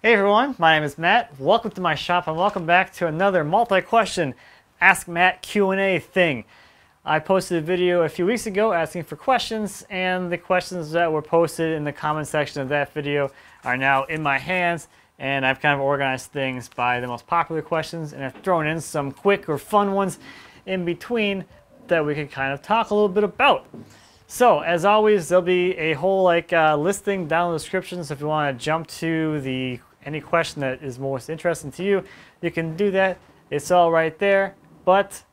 Hey everyone, my name is Matt. Welcome to my shop and welcome back to another multi-question Ask Matt Q&A thing. I posted a video a few weeks ago asking for questions, and the questions that were posted in the comment section of that video are now in my hands, and I've kind of organized things by the most popular questions, and I've thrown in some quick or fun ones in between that we can kind of talk a little bit about. So, as always, there'll be a whole listing down in the description, so if you want to jump to any question that is most interesting to you, you can do that. It's all right there, but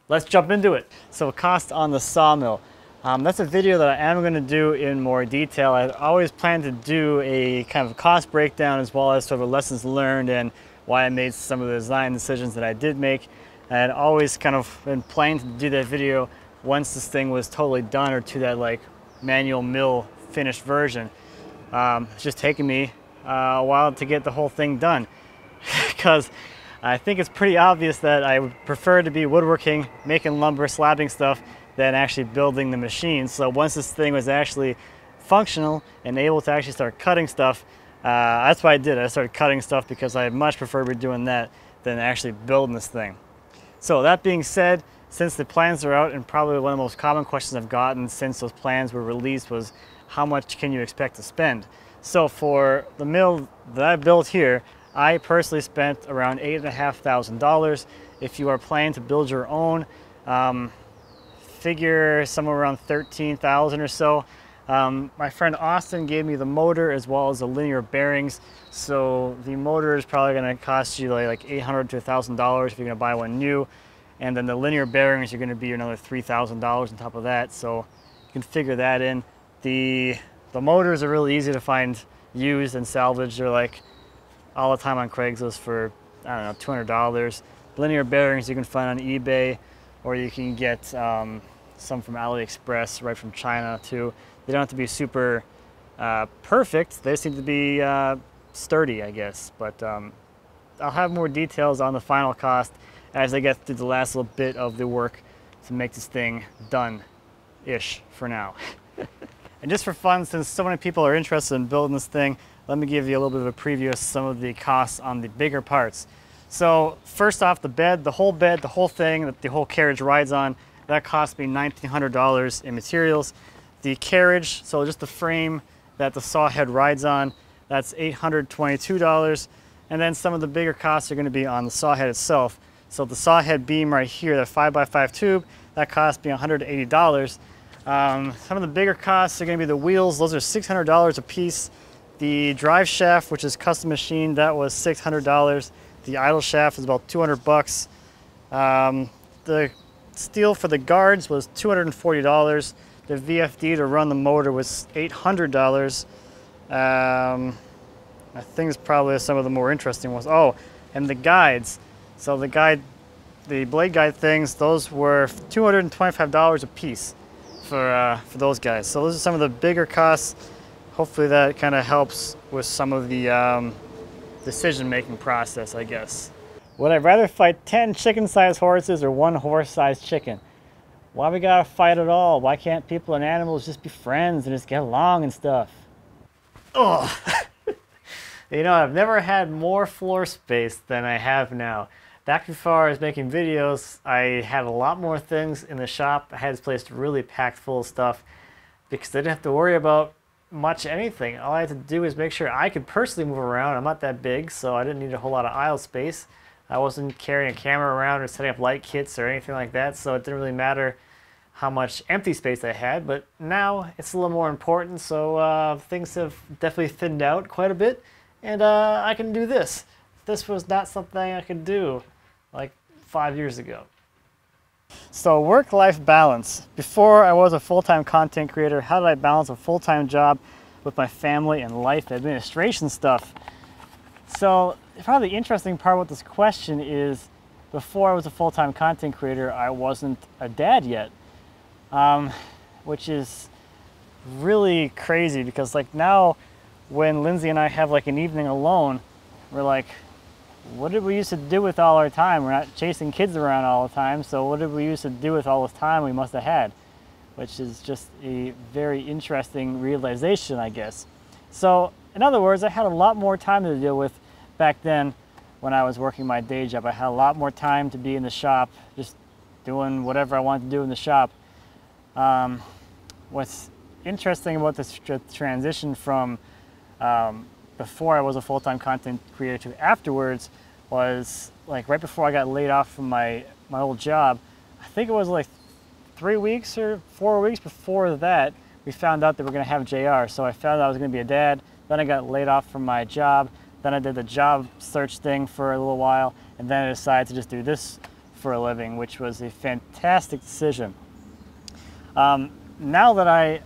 let's jump into it. So, cost on the sawmill. That's a video that I am going to do in more detail. I always plan to do a kind of cost breakdown as well as sort of lessons learned and why I made some of the design decisions that I did make. I had always kind of been planning to do that video once this thing was totally done, or to that like manual mill finished version. It's just taking me a while to get the whole thing done because I think it's pretty obvious that I would prefer to be woodworking, making lumber, slabbing stuff, than actually building the machine. So once this thing was actually functional and able to actually start cutting stuff, that's what I did. I started cutting stuff because I much prefer to be doing that than actually building this thing. So that being said, since the plans are out, and probably one of the most common questions I've gotten since those plans were released was, how much can you expect to spend? So for the mill that I built here, I personally spent around $8,500. If you are planning to build your own, figure somewhere around $13,000 or so. My friend Austin gave me the motor as well as the linear bearings. So the motor is probably going to cost you like $800 to $1,000 if you're going to buy one new. And then the linear bearings are going to be another $3,000 on top of that. So you can figure that in. The motors are really easy to find used and salvaged. They're like all the time on Craigslist for, I don't know, $200. Linear bearings you can find on eBay, or you can get some from AliExpress right from China too. They don't have to be super perfect. They seem to be sturdy, I guess. But I'll have more details on the final cost as I get through the last little bit of the work to make this thing done-ish for now. And just for fun, since so many people are interested in building this thing, let me give you a little bit of a preview of some of the costs on the bigger parts. So first off, the bed, the whole thing that the whole carriage rides on, that cost me $1,900 in materials. The carriage, so just the frame that the saw head rides on, that's $822. And then some of the bigger costs are going to be on the saw head itself. So the saw head beam right here, that 5x5 tube, that cost me $180. Some of the bigger costs are going to be the wheels. Those are $600 a piece. The drive shaft, which is custom machined, that was $600. The idle shaft is about 200 bucks. The steel for the guards was $240. The VFD to run the motor was $800. I think it's probably some of the more interesting ones. Oh, and the guides. So the blade guide things, those were $225 a piece for those guys. So those are some of the bigger costs. Hopefully that kind of helps with some of the decision-making process, I guess. Would I rather fight 10 chicken-sized horses or 1 horse-sized chicken? Why we gotta fight at all? Why can't people and animals just be friends and just get along and stuff? Oh, you know, I've never had more floor space than I have now. Back before I was making videos, I had a lot more things in the shop. I had this place really packed full of stuff because I didn't have to worry about much anything. All I had to do is make sure I could personally move around. I'm not that big, so I didn't need a whole lot of aisle space. I wasn't carrying a camera around or setting up light kits or anything like that, so it didn't really matter how much empty space I had. But now it's a little more important, so things have definitely thinned out quite a bit, and I can do this. This was not something I could do like 5 years ago. So work-life balance. Before I was a full-time content creator, how did I balance a full-time job with my family and life administration stuff? So probably the interesting part with this question is, before I was a full-time content creator, I wasn't a dad yet, which is really crazy because like now when Lindsay and I have like an evening alone, we're like, what did we used to do with all our time? We're not chasing kids around all the time, so what did we used to do with all this time we must have had? Which is just a very interesting realization, I guess. So in other words, I had a lot more time to deal with back then when I was working my day job. I had a lot more time to be in the shop, just doing whatever I wanted to do in the shop. What's interesting about this transition from before I was a full-time content creator to afterwards was like right before I got laid off from my old job. I think it was like 3 weeks or 4 weeks before that, we found out that we're going to have JR. So I found out I was going to be a dad. Then I got laid off from my job. Then I did the job search thing for a little while. And then I decided to just do this for a living, which was a fantastic decision. Now that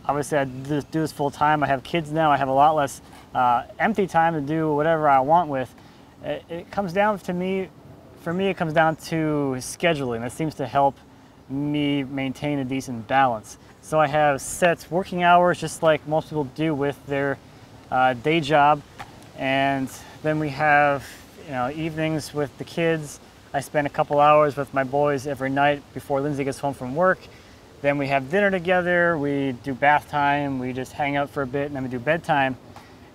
obviously I do this full time, I have kids now, I have a lot less empty time to do whatever I want with. It comes down to me, for me, it comes down to scheduling. That seems to help me maintain a decent balance. So I have set working hours just like most people do with their day job, and then we have evenings with the kids. I spend a couple hours with my boys every night before Lindsay gets home from work. Then we have dinner together, we do bath time, we just hang out for a bit, and then we do bedtime.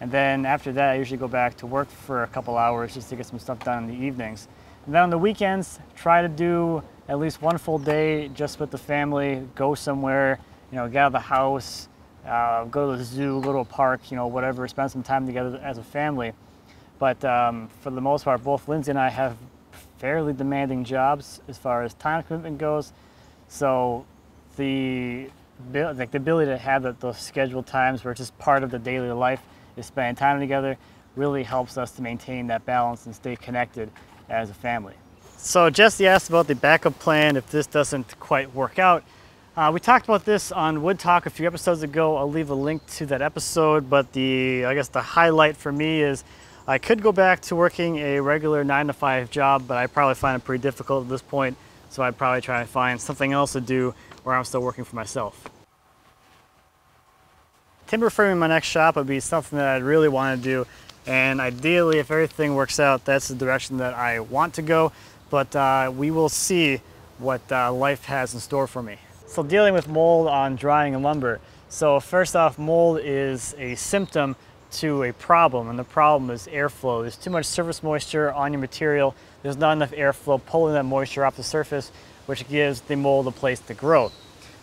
And then after that, I usually go back to work for a couple hours just to get some stuff done in the evenings. And then on the weekends, try to do at least one full day just with the family, go somewhere, get out of the house, go to the zoo, go to a park, whatever, spend some time together as a family. But for the most part, both Lindsay and I have fairly demanding jobs as far as time commitment goes. So the ability to have those scheduled times where it's just part of the daily life is spending time together really helps us to maintain that balance and stay connected as a family. So Jesse asked about the backup plan if this doesn't quite work out. We talked about this on Wood Talk a few episodes ago. I'll leave a link to that episode, but I guess the highlight for me is I could go back to working a regular 9-to-5 job, but I probably find it pretty difficult at this point, so I'd probably try to find something else to do where I'm still working for myself. Timber framing my next shop would be something that I'd really want to do, and ideally, if everything works out, that's the direction that I want to go, but we will see what life has in store for me. So dealing with mold on drying lumber. So first off, mold is a symptom to a problem, and the problem is airflow. There's too much surface moisture on your material. There's not enough airflow pulling that moisture off the surface, which gives the mold a place to grow.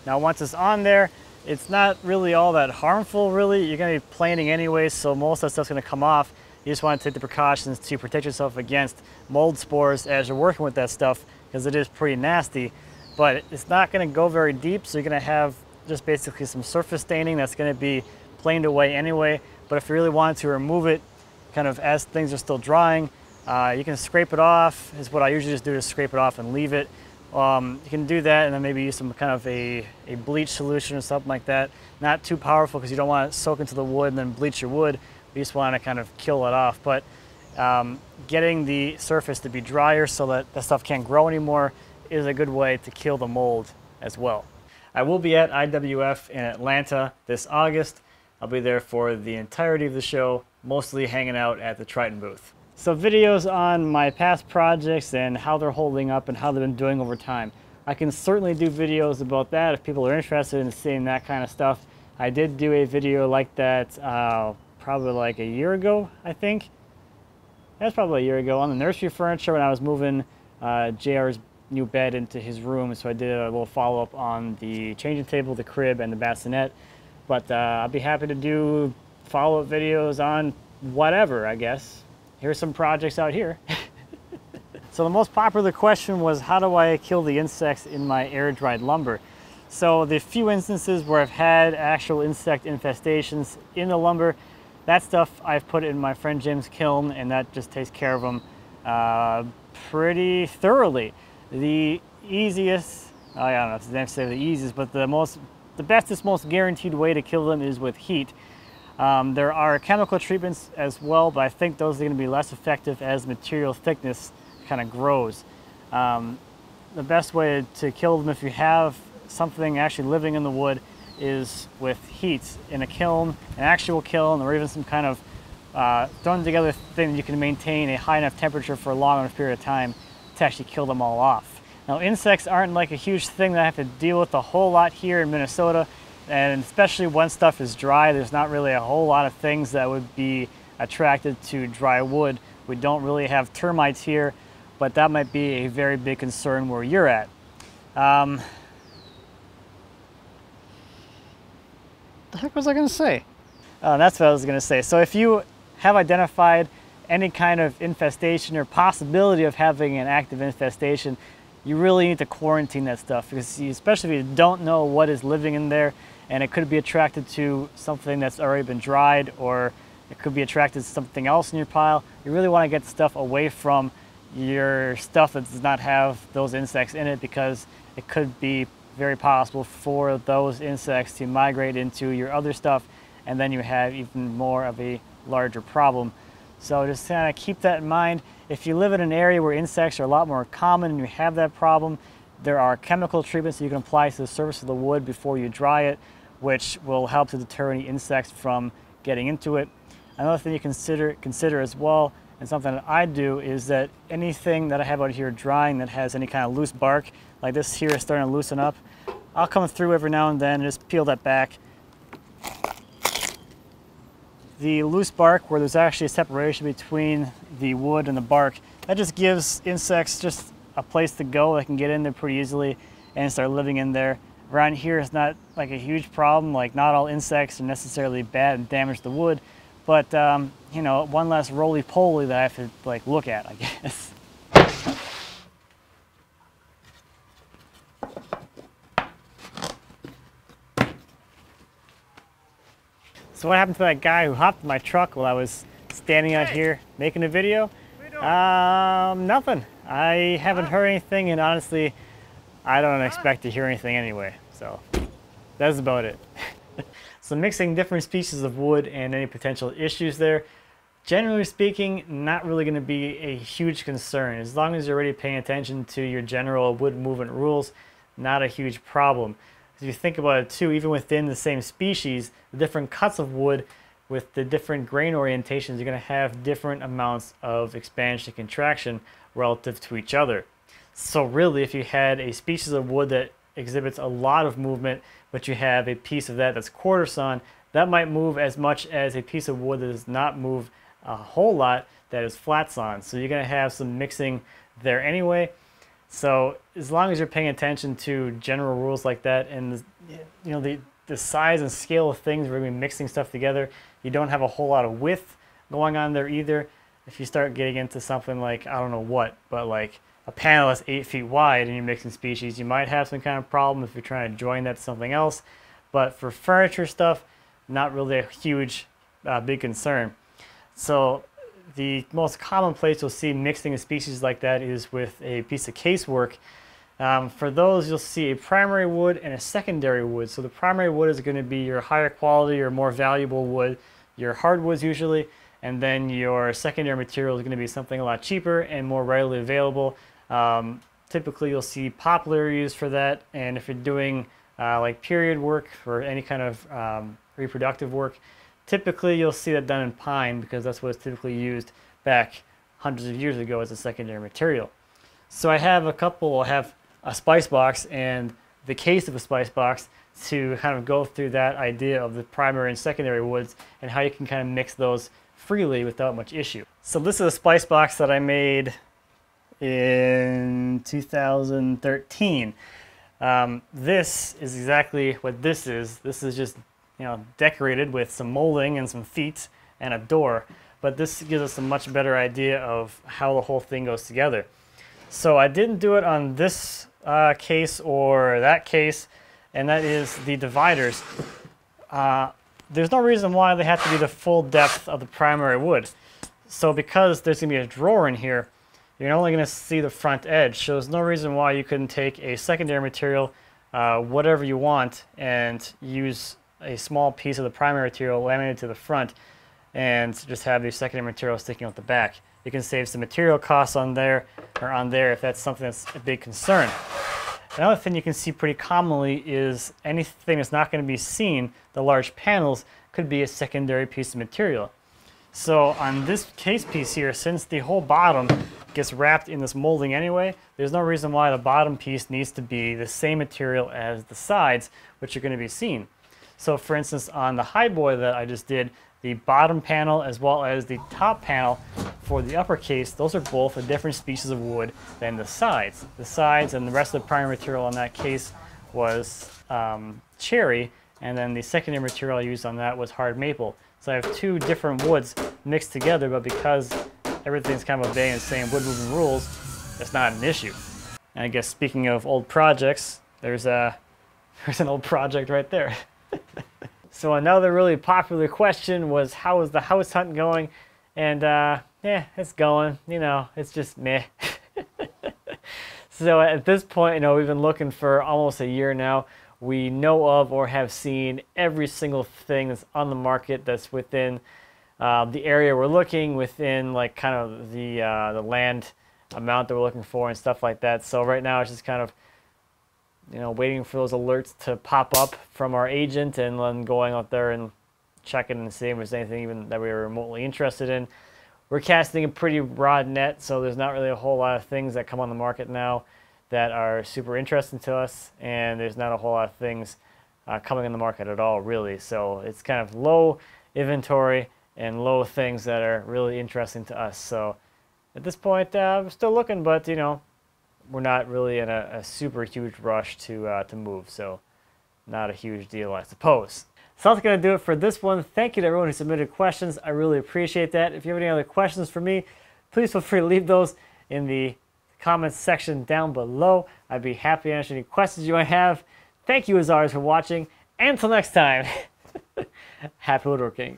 Now once it's on there, it's not really all that harmful really. You're going to be planing anyway, so most of that stuff's going to come off. You just want to take the precautions to protect yourself against mold spores as you're working with that stuff, because it is pretty nasty. But it's not going to go very deep, so you're going to have just basically some surface staining that's going to be planed away anyway. But if you really wanted to remove it kind of as things are still drying, you can scrape it off, is what I usually just do, is scrape it off and leave it. You can do that and then maybe use some kind of a bleach solution or something like that. Not too powerful because you don't want it to soak into the wood and then bleach your wood. You just want to kind of kill it off. But getting the surface to be drier so that the stuff can't grow anymore is a good way to kill the mold as well. I will be at IWF in Atlanta this August. I'll be there for the entirety of the show, mostly hanging out at the Triton booth. So videos on my past projects and how they're holding up and how they've been doing over time. I can certainly do videos about that if people are interested in seeing that kind of stuff. I did do a video like that probably like a year ago, I think. That's probably a year ago on the nursery furniture when I was moving JR's new bed into his room. So I did a little follow-up on the changing table, the crib, and the bassinet. But I'll be happy to do follow-up videos on whatever, I guess. Here's some projects out here. So the most popular question was, how do I kill the insects in my air-dried lumber? So the few instances where I've had actual insect infestations in the lumber, that stuff I've put in my friend Jim's kiln, and that just takes care of them pretty thoroughly. The easiest, I don't know if it's necessarily the easiest, but the bestest, most guaranteed way to kill them is with heat. There are chemical treatments as well, but I think those are going to be less effective as material thickness kind of grows. The best way to kill them if you have something actually living in the wood is with heat in a kiln, an actual kiln, or even some kind of thrown together thing that you can maintain a high enough temperature for a long enough period of time to actually kill them all off. Now insects aren't like a huge thing that I have to deal with a whole lot here in Minnesota. And especially when stuff is dry, there's not really a whole lot of things that would be attracted to dry wood. We don't really have termites here, but that might be a very big concern where you're at. The heck was I going to say? That's what I was going to say. So if you have identified any kind of infestation or possibility of having an active infestation, you really need to quarantine that stuff, because especially if you don't know what is living in there, and it could be attracted to something that's already been dried, or it could be attracted to something else in your pile. You really want to get stuff away from your stuff that does not have those insects in it, because it could be very possible for those insects to migrate into your other stuff, and then you have even more of a larger problem. So just kind of keep that in mind. If you live in an area where insects are a lot more common and you have that problem, there are chemical treatments that you can apply to the surface of the wood before you dry it, which will help to deter any insects from getting into it. Another thing you consider as well, and something that I do, is that anything that I have out here drying that has any kind of loose bark, like this here is starting to loosen up, I'll come through every now and then and just peel that back. The loose bark, where there's actually a separation between the wood and the bark, that just gives insects just a place to go. They can get in there pretty easily and start living in there. Around here it's not like a huge problem. Like, not all insects are necessarily bad and damage the wood, but you know, one less roly-poly that I have to like look at, I guess. So what happened to that guy who hopped in my truck while I was standing out here making a video? Nothing. I haven't heard anything, and honestly, I don't expect to hear anything anyway. So that's about it. So mixing different species of wood and any potential issues there, generally speaking, not really going to be a huge concern. As long as you're already paying attention to your general wood movement rules, not a huge problem. If you think about it too, even within the same species, the different cuts of wood with the different grain orientations, you're going to have different amounts of expansion and contraction relative to each other. So really, if you had a species of wood that exhibits a lot of movement, but you have a piece of that that's quarter sawn, that might move as much as a piece of wood that does not move a whole lot that is flat sawn. So you're going to have some mixing there anyway. So as long as you're paying attention to general rules like that, and you know, the size and scale of things, we're going to be mixing stuff together, you don't have a whole lot of width going on there either. If you start getting into something like, I don't know what, but like a panel that's 8 feet wide and you're mixing species, you might have some kind of problem if you're trying to join that to something else. But for furniture stuff, not really a huge big concern. So the most common place you'll see mixing of species like that is with a piece of casework. For those, you'll see a primary wood and a secondary wood. So the primary wood is going to be your higher quality or more valuable wood, your hardwoods usually, and then your secondary material is going to be something a lot cheaper and more readily available. Typically you'll see poplar used for that, and if you're doing like period work or any kind of reproductive work, typically you'll see that done in pine, because that's what it's typically used back hundreds of years ago as a secondary material. So I have a spice box and the case of a spice box to kind of go through that idea of the primary and secondary woods and how you can kind of mix those freely without much issue. So this is a spice box that I made in 2013. This is exactly what this is. This is just, you know, decorated with some molding and some feet and a door, but this gives us a much better idea of how the whole thing goes together. So I didn't do it on this case or that case, and that is the dividers. There's no reason why they have to be the full depth of the primary wood. So because there's going to be a drawer in here, you're only going to see the front edge. So there's no reason why you couldn't take a secondary material, whatever you want, and use a small piece of the primary material laminated to the front and just have the secondary material sticking out the back. You can save some material costs on there if that's something that's a big concern. Another thing you can see pretty commonly is anything that's not going to be seen, the large panels, could be a secondary piece of material. So on this case piece here, since the whole bottom gets wrapped in this molding anyway, there's no reason why the bottom piece needs to be the same material as the sides, which are going to be seen. So for instance, on the highboy that I just did, the bottom panel as well as the top panel for the upper case, those are both a different species of wood than the sides. The sides and the rest of the primary material on that case was cherry, and then the secondary material I used on that was hard maple. So I have two different woods mixed together, but because everything's kind of obeying the same wood moving rules, it's not an issue. And I guess speaking of old projects, there's an old project right there. So another really popular question was, how is the house hunt going? And yeah, it's going, you know, it's just meh. So at this point, you know, we've been looking for almost a year now. We know of or have seen every single thing that's on the market that's within the area we're looking, within like kind of the land amount that we're looking for and stuff like that. So right now it's just kind of, you know, waiting for those alerts to pop up from our agent and then going out there and checking and seeing if there's anything even that we were remotely interested in. We're casting a pretty broad net, so there's not really a whole lot of things that come on the market now that are super interesting to us, and there's not a whole lot of things coming in the market at all, really. So it's kind of low inventory and low things that are really interesting to us. So at this point, we're still looking, but you know, we're not really in a super huge rush to move. So not a huge deal, I suppose. So that's going to do it for this one. Thank you to everyone who submitted questions. I really appreciate that. If you have any other questions for me, please feel free to leave those in the comments section down below. I'd be happy to answer any questions you might have. Thank you as always for watching, and until next time, happy woodworking.